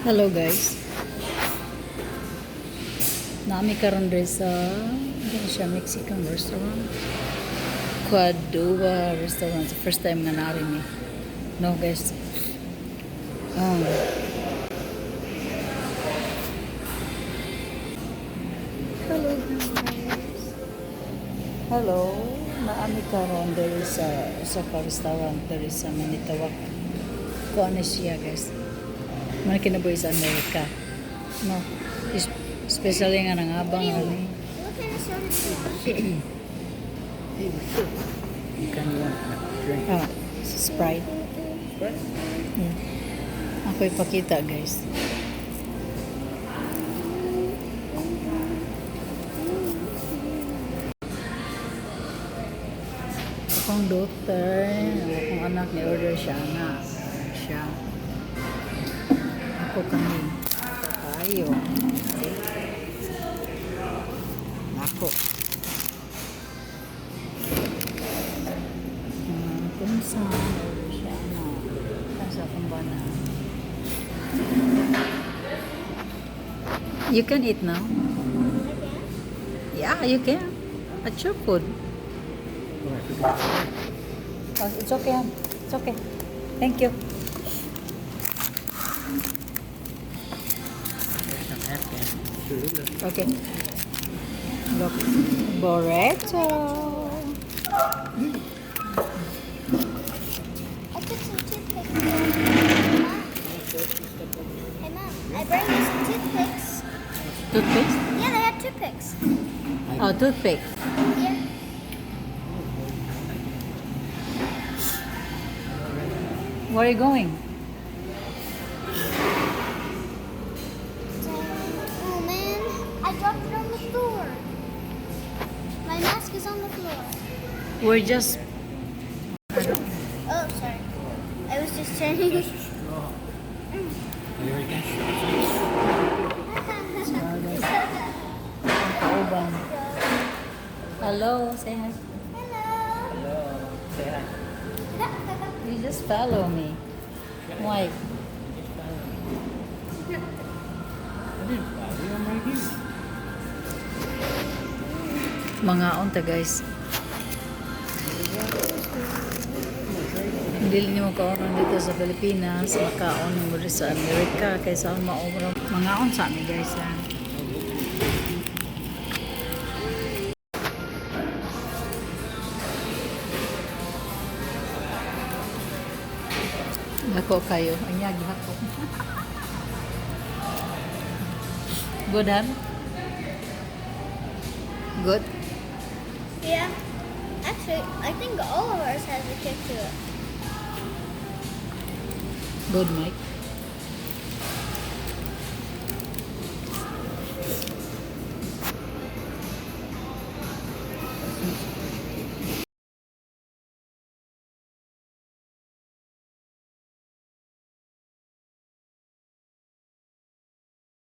Hello guys. Nami karon diri sa siya Mexican restaurant. Quadua restaurant. The first time nga nari mi. No guys. Um, Hello guys. Hello. Naami karon diri sa restaurant diri sa Manitawak. Kuan siya guys. Man kinabuhi sa Amerika. No. Especially nga nangabang ani. What kind of soda do you want? You kind of want a drink. Sprite. Sprite? Yeah. Ako ipakita guys. Akong daughter, akong anak ni order siya nga. Siya. Ako kami. Tayo. Ako. Kung saan order siya nga. Kasa kung ba na. You can eat now. Yeah, you can. At your food. Oh, I forgot. Oh, it's okay. It's okay. Thank you. There's some Afghan food. Okay. Look. Burrito. I took some toothpicks. Hey Mom, I brought you some toothpicks. Toothpaste? Yeah, they had toothpicks. Oh, toothpick. Here. Where are you going? Oh man, I dropped it on the floor. My mask is on the floor. We're just... Oh, sorry. I was just turning. Oh. There we go. Kauban. Hello, say hi. Hello. Hello. Say hi. You just follow me. Why? I didn't follow you. I'm right here. Mga onta guys. Dili niyo kauron dito sa Pilipinas, makaon mo rin sa Amerika kaysa ang maumro. Mga on sa amin guys ha. Ako kayo. Anyagi ako. Good, Han? Good? Yeah. Actually, I think all of ours has a kick to it. Good, Mike.